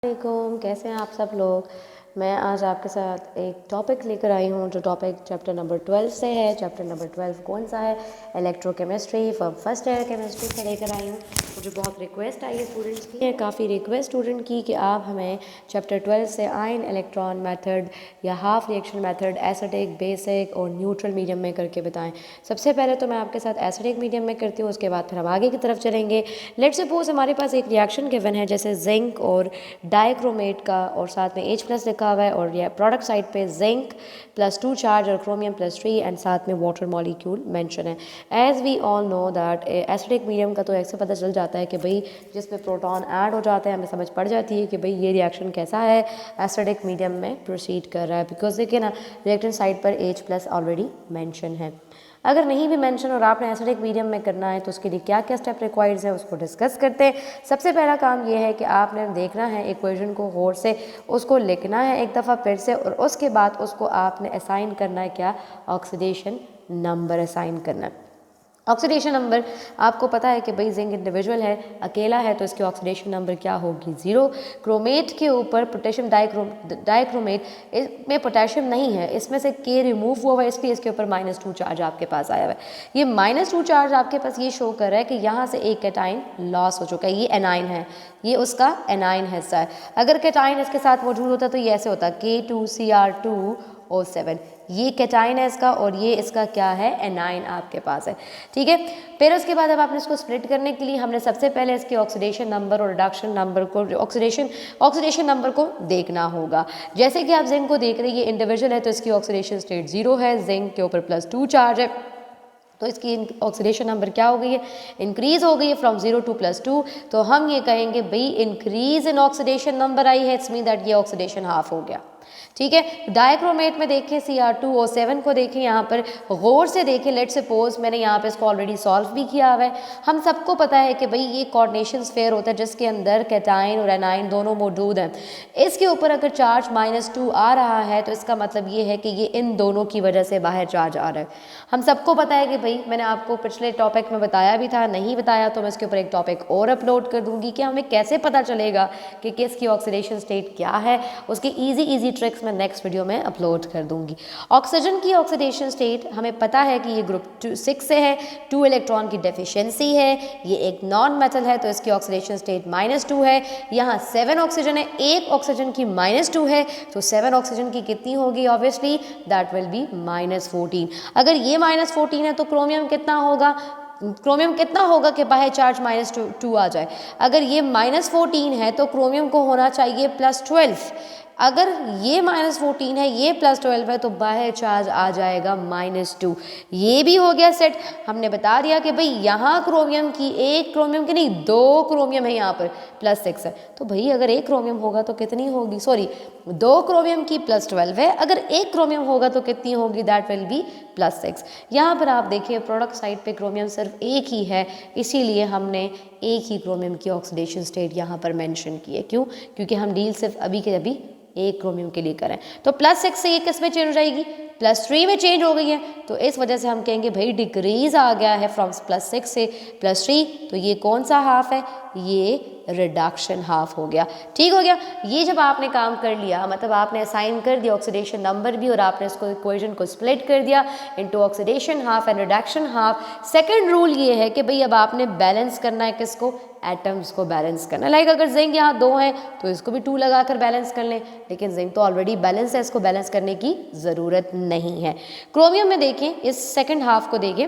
वालेकुम, कैसे हैं आप सब लोग। मैं आज आपके साथ एक टॉपिक लेकर आई हूँ जो टॉपिक चैप्टर नंबर 12 से है। चैप्टर नंबर 12 कौन सा है? इलेक्ट्रोकेमिस्ट्री फर्स्ट ईयर केमिस्ट्री से लेकर आई हूँ। मुझे बहुत रिक्वेस्ट आई है स्टूडेंट्स की, है काफ़ी रिक्वेस्ट स्टूडेंट की कि आप हमें चैप्टर 12 से आयन इलेक्ट्रॉन मेथड या half reaction method acidic, basic और न्यूट्रल मीडियम में करके बताएं। सबसे पहले तो मैं आपके साथ एसिडिक मीडियम में करती हूँ, उसके बाद फिर हम आगे की तरफ चलेंगे। लेट्स सपोज हमारे पास एक रिएक्शन गिवन है जैसे जिंक और डाइक्रोमेट का, और साथ में H+ लिखा हुआ है और ये प्रोडक्ट साइड पे जिंक +2 चार्ज और क्रोमियम +3 एंड साथ में वाटर मॉलिक्यूल मेंशन है। As we all know that acidic medium का तो ऐसे पता चल जाता है कि भाई जिसमें प्रोटॉन ऐड हो जाते हैं, हमें समझ पड़ जाती है कि भाई ये रिएक्शन कैसा है, एसिडिक मीडियम में प्रोसीड कर रहा है। बिकॉज देखिए ना, रिएक्टेंट साइड पर H+ ऑलरेडी मेंशन है। अगर नहीं भी मेंशन और आपने एसिडिक मीडियम में करना है तो उसके लिए क्या क्या स्टेप रिक्वायर्ड है उसको डिस्कस करते हैं। सबसे पहला काम ये है कि आपने देखना है इक्वेशन को गौर से, उसको लिखना है एक दफ़ा फिर से, और उसके बाद उसको आपने असाइन करना है क्या, ऑक्सीडेशन नंबर असाइन करना है। ऑक्सीडेशन नंबर आपको पता है कि भाई जिंक इंडिविजुअल है, अकेला है, तो इसकी ऑक्सीडेशन नंबर क्या होगी, 0। क्रोमेट के ऊपर पोटेशियम डाइक्रोमेट, इसमें पोटेशियम नहीं है, इसमें से K रिमूव हुआ हुआ है, इसलिए इसके ऊपर -2 चार्ज आपके पास आया हुआ है। ये -2 चार्ज आपके पास ये शो कर रहा है कि यहाँ से एक कैटाइन लॉस हो चुका है, ये एनाइन है, ये उसका एनाइन हिस्सा है। अगर कैटाइन इसके साथ मौजूद होता तो ये ऐसे होता K2Cr2O7, ये कैटाइन है इसका और ये इसका क्या है, एनाइन आपके पास है। ठीक है, फिर उसके बाद अब आपने इसको स्प्लिट करने के लिए हमने सबसे पहले इसके ऑक्सीडेशन नंबर और रिडक्शन नंबर को, ऑक्सीडेशन नंबर को देखना होगा। जैसे कि आप जिंक को देख रहे हैं, ये इंडिविजुअल है तो इसकी ऑक्सीडेशन स्टेट 0 है, जिंक के ऊपर +2 चार्ज है, तो इसकी ऑक्सीडेशन नंबर क्या हो गई है, इंक्रीज हो गई है फ्रॉम 0 to +2। तो हम ये कहेंगे भाई इंक्रीज इन ऑक्सीडेशन नंबर आई है, इट्स मीन दैट ये ऑक्सीडेशन हाफ हो गया। ठीक है, डाइक्रोमेट में देखें Cr2O7 को देखें, यहाँ पर गौर से देखें। लेट्स सपोज मैंने यहाँ पे इसको ऑलरेडी सॉल्व भी किया हुआ है। हम सबको पता है कि भाई ये कोऑर्डिनेशन स्फीयर होता है जिसके अंदर कैटाइन और एनाइन दोनों मौजूद हैं। इसके ऊपर अगर चार्ज -2 आ रहा है तो इसका मतलब ये है कि ये इन दोनों की वजह से बाहर चार्ज आ रहा है। हम सबको पता है कि भाई मैंने आपको पिछले टॉपिक में बताया भी था, नहीं बताया तो मैं इसके ऊपर एक टॉपिक और अपलोड कर दूंगी कि हमें कैसे पता चलेगा कि किसकी ऑक्सीडेशन स्टेट क्या है। उसकी ईजी ट्रिक्स मैं नेक्स्ट वीडियो में अपलोड कर दूंगी। ऑक्सीजन की ऑक्सीडेशन स्टेट हमें पता है कि ये ग्रुप 6 से है, 2 इलेक्ट्रॉन की डेफिशिएंसी है, ये एक नॉन मेटल है तो इसकी ऑक्सीडेशन स्टेट -2 है। यहाँ 7 ऑक्सीजन है, एक ऑक्सीजन की -2 है, तो 7 ऑक्सीजन की कितनी होगी, ऑब्वियसली दैट विल बी -14। अगर ये -14 है तो क्रोमियम कितना होगा, क्रोमियम कितना होगा कि बाहर चार्ज -2 आ जाए। अगर ये -14 है तो क्रोमियम को होना चाहिए +12। अगर ये -14 है, ये +12 है, तो बाहर चार्ज आ जाएगा -2। ये भी हो गया सेट। हमने बता दिया कि भाई यहाँ क्रोमियम की, एक क्रोमियम की नहीं 2 क्रोमियम है, यहाँ पर +6 है, तो भाई अगर एक क्रोमियम होगा तो कितनी होगी, सॉरी 2 क्रोमियम की +12 है, अगर एक क्रोमियम होगा तो कितनी होगी, दैट विल बी +6। यहाँ पर आप देखिए प्रोडक्ट साइड पे क्रोमियम सिर्फ एक ही है, इसीलिए हमने एक ही क्रोमियम की ऑक्सीडेशन स्टेट यहाँ पर मेंशन की है। क्यों? क्योंकि हम डील सिर्फ अभी के अभी एक क्रोमियम के लिए करें। तो +6 से ये किस में चेंज हो जाएगी, +3 में चेंज हो गई है, तो इस वजह से हम कहेंगे भाई डिक्रीज आ गया है फ्रॉम +6 से +3। तो ये कौन सा हाफ है, ये रिडक्शन हाफ हो गया। ठीक हो गया। ये जब आपने काम कर लिया, मतलब आपने असाइन कर दिया ऑक्सीडेशन नंबर भी और आपने इसको इक्वेशन को स्प्लिट कर दिया into oxidation half and reduction half. Second rule ये है कि भाई अब आपने बैलेंस करना है किसको, एटम्स को बैलेंस करना है। लाइक अगर जिंक यहाँ 2 हैं तो इसको भी 2 लगाकर बैलेंस कर लें, लेकिन जिंक तो ऑलरेडी बैलेंस है, इसको बैलेंस करने की ज़रूरत नहीं है। क्रोमियम में देखें, इस सेकंड हाफ को देखें,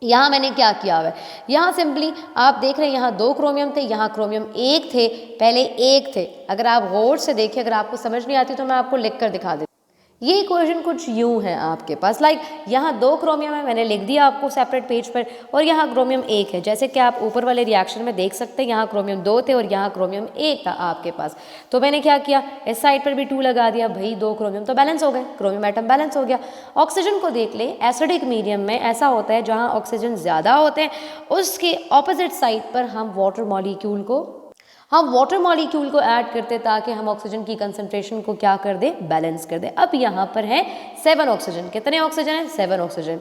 यहाँ मैंने क्या किया हुआ है, यहाँ सिंपली आप देख रहे हैं यहाँ 2 क्रोमियम थे, यहाँ क्रोमियम 1 थे, पहले 1 थे। अगर आप गौर से देखें, अगर आपको समझ नहीं आती तो मैं आपको लिख कर दिखा देती। ये इक्वेशन कुछ यूँ है आपके पास, लाइक यहाँ 2 क्रोमियम है, मैंने लिख दिया आपको सेपरेट पेज पर, और यहाँ क्रोमियम 1 है। जैसे कि आप ऊपर वाले रिएक्शन में देख सकते हैं, यहाँ क्रोमियम 2 थे और यहाँ क्रोमियम 1 था आपके पास। तो मैंने क्या किया, इस साइड पर भी 2 लगा दिया, भाई 2 क्रोमियम तो बैलेंस हो गए, क्रोमियम एटम बैलेंस हो गया। ऑक्सीजन को देख लें, एसिडिक मीडियम में ऐसा होता है जहाँ ऑक्सीजन ज़्यादा होते हैं, उसके ऑपोजिट साइड पर हम वाटर मॉलिक्यूल को ऐड करते ताकि हम ऑक्सीजन की कंसंट्रेशन को क्या कर दे, बैलेंस कर दे। अब यहाँ पर है 7 ऑक्सीजन, कितने ऑक्सीजन है, 7 ऑक्सीजन।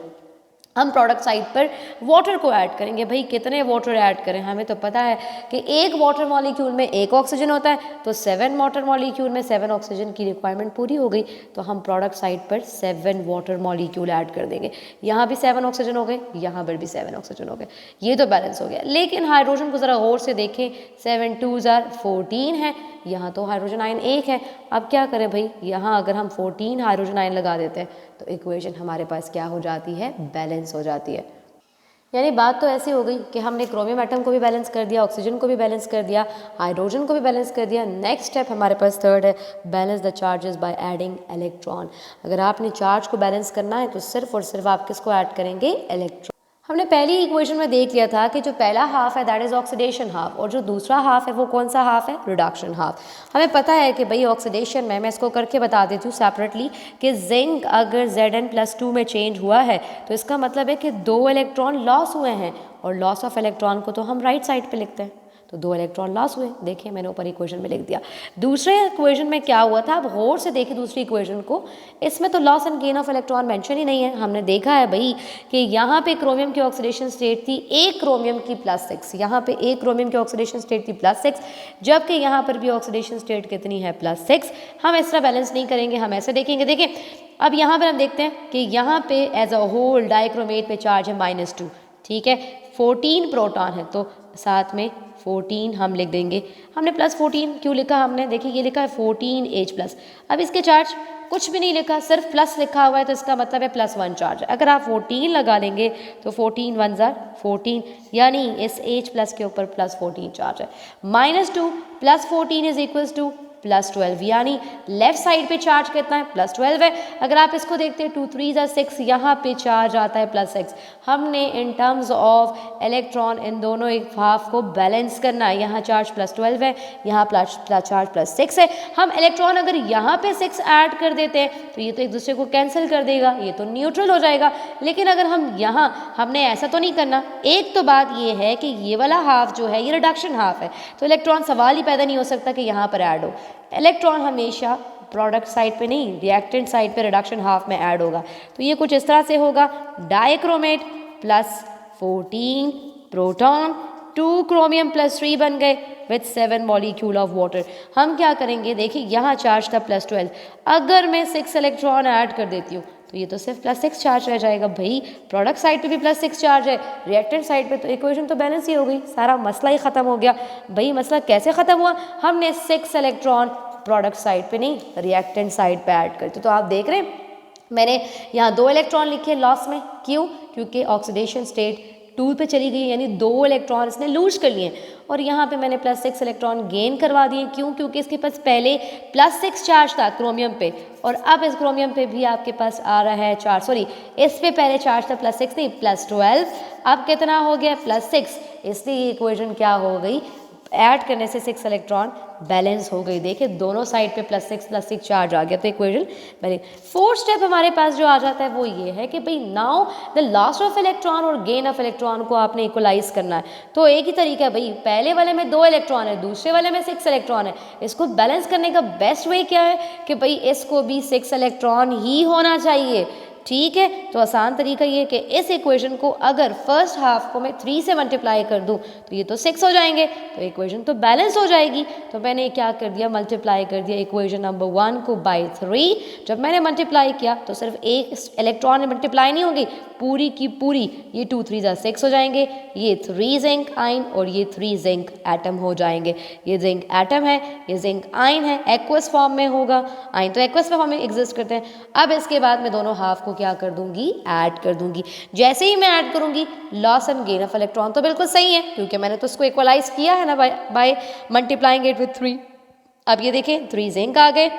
हम प्रोडक्ट साइड पर वाटर को ऐड करेंगे। भाई कितने वाटर ऐड करें, हमें तो पता है कि एक वाटर मॉलिक्यूल में एक ऑक्सीजन होता है, तो 7 वाटर मॉलिक्यूल में 7 ऑक्सीजन की रिक्वायरमेंट पूरी हो गई। तो हम प्रोडक्ट साइड पर 7 वाटर मॉलिक्यूल ऐड कर देंगे। यहाँ भी 7 ऑक्सीजन हो गए, यहाँ पर भी 7 ऑक्सीजन हो गए, ये तो बैलेंस हो गया। लेकिन हाइड्रोजन को ज़रा गौर से देखें, 7 2s are 14 है, यहाँ तो हाइड्रोजन आयन एक है। अब क्या करें भाई, यहाँ अगर हम 14 हाइड्रोजन आयन लगा देते हैं तो इक्वेशन हमारे पास क्या हो जाती है, बैलेंस हो जाती है। यानी बात तो ऐसी हो गई कि हमने क्रोमियम एटम को भी बैलेंस कर दिया, ऑक्सीजन को भी बैलेंस कर दिया, हाइड्रोजन को भी बैलेंस कर दिया। नेक्स्ट स्टेप हमारे पास थर्ड है, balance the charges by adding electron. अगर आपने चार्ज को बैलेंस करना है तो सिर्फ और सिर्फ आप किसको ऐड करेंगे, इलेक्ट्रॉन। हमने पहली इक्वेशन में देख लिया था कि जो पहला हाफ है दैट इज ऑक्सीडेशन हाफ, और जो दूसरा हाफ है वो कौन सा हाफ है, रिडक्शन हाफ। हमें पता है कि भाई ऑक्सीडेशन में, मैं इसको करके बता देती हूँ सेपरेटली, कि जिंक अगर Zn+2 में चेंज हुआ है तो इसका मतलब है कि 2 इलेक्ट्रॉन लॉस हुए हैं, और लॉस ऑफ इलेक्ट्रॉन को तो हम राइट साइड पे लिखते हैं, तो 2 इलेक्ट्रॉन लॉस हुए। देखिए मैंने ऊपर इक्वेशन में लिख दिया। दूसरे इक्वेशन में क्या हुआ था, अब गौर से देखिए दूसरी इक्वेशन को, इसमें तो loss and gain of electron mention ही नहीं है। हमने देखा है भाई कि यहाँ पे क्रोमियम की ऑक्सीडेशन स्टेट थी एक क्रोमियम की +6, यहाँ पे एक क्रोमियम की ऑक्सीडेशन स्टेट थी +6, जबकि यहाँ पर भी ऑक्सीडेशन स्टेट कितनी है, +6। हम इस तरह बैलेंस नहीं करेंगे, हम ऐसे देखेंगे। देखिए अब यहाँ पर हम देखते हैं कि यहाँ पे एज अ होल डाइक्रोमेट पे चार्ज है -2, ठीक है, 14 प्रोटॉन है, तो साथ में 14 हम लिख देंगे। हमने +14 क्यों लिखा, हमने देखिए ये लिखा है 14H+। अब इसके चार्ज कुछ भी नहीं लिखा, सिर्फ प्लस लिखा हुआ है, तो इसका मतलब है +1 चार्ज। अगर आप 14 लगा लेंगे तो 14 1s are 14, यानी इस H+ के ऊपर +14 चार्ज है। -2 + 14 इज इक्वल्स टू +12, यानी लेफ्ट साइड पे चार्ज कितना है, +12 है। अगर आप इसको देखते हैं 2 3s are 6, यहाँ पे चार्ज आता है +6। हमने in terms of electron in दोनों एक हाफ को बैलेंस करना है। यहाँ चार्ज +12 है, यहाँ चार्ज +6 है। हम इलेक्ट्रॉन अगर यहाँ पे 6 ऐड कर देते हैं तो ये तो एक दूसरे को कैंसिल कर देगा, ये तो न्यूट्रल हो जाएगा। लेकिन अगर हम यहाँ, हमने ऐसा तो नहीं करना। एक तो बात ये है कि ये वाला हाफ जो है ये रिडक्शन हाफ है, तो इलेक्ट्रॉन सवाल ही पैदा नहीं हो सकता कि यहाँ पर ऐड हो। इलेक्ट्रॉन हमेशा प्रोडक्ट साइड पे नहीं, रिएक्टेंट साइड पे रिडक्शन हाफ में ऐड होगा। तो ये कुछ इस तरह से होगा, डाइक्रोमेट +14 प्रोटॉन 2 क्रोमियम +3 बन गए विथ 7 मॉलिक्यूल ऑफ वाटर। हम क्या करेंगे, देखिए यहाँ चार्ज था +12, अगर मैं 6 इलेक्ट्रॉन ऐड कर देती हूँ तो ये तो सिर्फ +6 चार्ज रह जाएगा। भाई प्रोडक्ट साइड पे भी +6 चार्ज है, रिएक्टेंट साइड पे, तो इक्वेशन तो बैलेंस ही हो गई, सारा मसला ही ख़त्म हो गया। भाई मसला कैसे ख़त्म हुआ, हमने 6 इलेक्ट्रॉन प्रोडक्ट साइड पे नहीं रिएक्टेंट साइड पे ऐड करते। तो आप देख रहे हैं मैंने यहाँ 2 इलेक्ट्रॉन लिखे लॉस में, क्यों, क्योंकि ऑक्सीडेशन स्टेट 2 पे चली गई, यानी 2 इलेक्ट्रॉन इसने लूज कर लिए। और यहाँ पे मैंने +6 इलेक्ट्रॉन गेन करवा दिए, क्यों, क्योंकि इसके पास पहले +6 चार्ज था क्रोमियम पे, और अब इस क्रोमियम पे भी आपके पास आ रहा है चार्ज, सॉरी इस पे पहले चार्ज था +6 नहीं +12, अब कितना हो गया +6, इसलिए ये इक्वेशन क्या हो गई, ऐड करने से 6 इलेक्ट्रॉन बैलेंस हो गई। देखिए दोनों साइड पे +6 चार्ज आ गया, तो इक्वेशन बैलेंस। फोर्थ स्टेप हमारे पास जो आ जाता है वो ये है कि भाई now the loss of electron और गेन ऑफ इलेक्ट्रॉन को आपने इक्वलाइज करना है। तो एक ही तरीका है भाई, पहले वाले में 2 इलेक्ट्रॉन है, दूसरे वाले में 6 इलेक्ट्रॉन है, इसको बैलेंस करने का बेस्ट वे क्या है कि भाई इसको भी 6 इलेक्ट्रॉन ही होना चाहिए, ठीक है। तो आसान तरीका ये है कि इस इक्वेशन को अगर फर्स्ट हाफ को मैं 3 से मल्टीप्लाई कर दूं तो ये तो 6 हो जाएंगे, तो इक्वेशन तो बैलेंस हो जाएगी। तो मैंने क्या कर दिया, मल्टीप्लाई कर दिया इक्वेशन नंबर 1 को बाय 3। जब मैंने मल्टीप्लाई किया तो सिर्फ एक इलेक्ट्रॉन में मल्टीप्लाई नहीं होगी, पूरी की पूरी, ये 2 3s are 6 हो जाएंगे, ये 3 जिंक आयन और ये 3 जिंक एटम हो जाएंगे। ये जिंक एटम है, ये जिंक आयन है, एक्वस फॉर्म में होगा, आयन तो एक्वस फॉर्म में एग्जिस्ट करते हैं। अब इसके बाद मैं दोनों हाफ को क्या कर दूंगी, ऐड कर दूंगी। जैसे ही मैं ऐड करूंगी loss and gain of electron तो बिल्कुल सही है, क्योंकि मैंने तो उसको इक्वलाइज किया है ना बाय मल्टीप्लाइंग इट विथ 3। अब ये देखें 3 जिंक आ गए,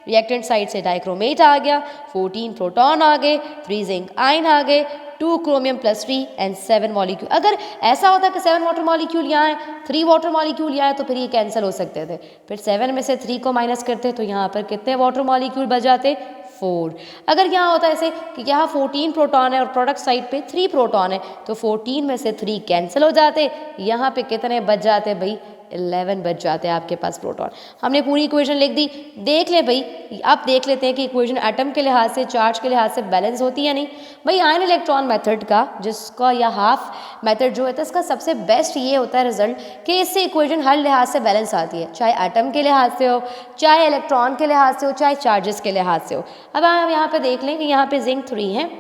रिएक्टेंट साइड से डाइक्रोमेट आ गया, 14 प्रोटॉन आ गए, 3 जिंक आयन आ गए, 2 क्रोमियम +3 एंड 7 मॉलिक्यूल। अगर ऐसा होता कि 7 वाटर मॉलिक्यूल यहाँ है, 3 वाटर मॉलिक्यूल यहाँ है, तो फिर ये कैंसिल हो सकते थे। फिर 7 में से 3 को माइनस करते तो यहाँ पर कितने वाटर मॉलिक्यूल बच जाते, 4। अगर यहाँ होता ऐसे कि यहाँ 14 प्रोटॉन है और प्रोडक्ट साइड पे 3 प्रोटॉन है, तो 14 में से 3 कैंसिल हो जाते, यहाँ पे कितने बच जाते भाई, 11 बच जाते हैं आपके पास प्रोटॉन। हमने पूरी इक्वेशन लिख दी। देख ले भाई, अब देख लेते हैं कि इक्वेशन एटम के लिहाज से, चार्ज के लिहाज से बैलेंस होती है या नहीं। भाई आयन इलेक्ट्रॉन मेथड का, जिसका या हाफ मेथड जो है, तो इसका सबसे बेस्ट ये होता है रिजल्ट कि इससे इक्वेशन हर लिहाज से बैलेंस आती है, चाहे एटम के लिहाज से हो, चाहे इलेक्ट्रॉन के लिहाज से हो, चाहे चार्जेस के लिहाज से हो। अब आप यहाँ पे देख लें कि यहाँ पे जिंक 3 है,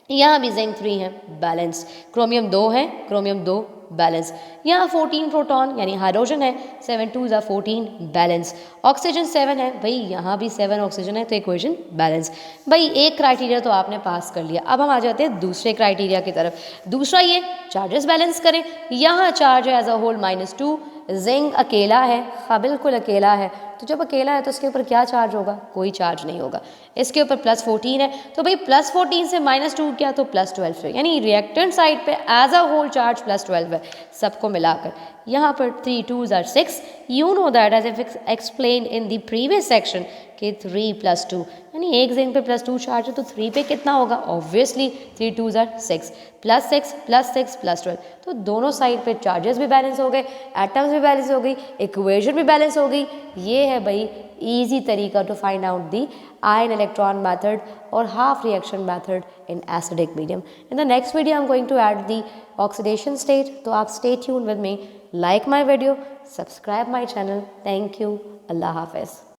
यहाँ भी जिंक 3 है, बैलेंस। क्रोमियम 2 है, क्रोमियम 2 बैलेंस। यहाँ 14 प्रोटॉन यानी हाइड्रोजन है, 7 2 ज़ा 14 बैलेंस। ऑक्सीजन 7 है, भाई यहाँ भी 7 ऑक्सीजन है, तो इक्वेशन बैलेंस। भाई एक क्राइटेरिया तो आपने पास कर लिया। अब हम आ जाते हैं दूसरे क्राइटेरिया की तरफ। दूसरा ये चार्जेस बैलेंस करें। यहाँ चार्ज है एज अ होल -2, जिंक अकेला है, हाँ बिल्कुल अकेला है, तो जब अकेला है तो इसके ऊपर क्या चार्ज होगा, कोई चार्ज नहीं होगा। इसके ऊपर +14 है, तो भाई +14 से -2 क्या, तो +12 है, यानी रिएक्टेंट साइड पे एज अ होल चार्ज +12 है सबको मिलाकर। यहाँ पर 3 2 ज़ा 6, you know that as if explain in the previous section कि 3 + 2, यानी एक जिंक पे +2 चार्ज है, तो 3 पे कितना होगा, ऑब्वियसली 3 2 ज़ा 6 +6 +6 +12, तो दोनों साइड पे चार्जेस भी बैलेंस हो गए, एटम्स भी बैलेंस हो गई, इक्वेशन भी बैलेंस हो गई। ये है भाई इजी तरीका to find out the ion electron method और half reaction method in acidic medium. In the next video I am going to add the oxidation state, तो आप stay tune with me, like my video, subscribe my channel. Thank you, अल्लाह हाफिज़।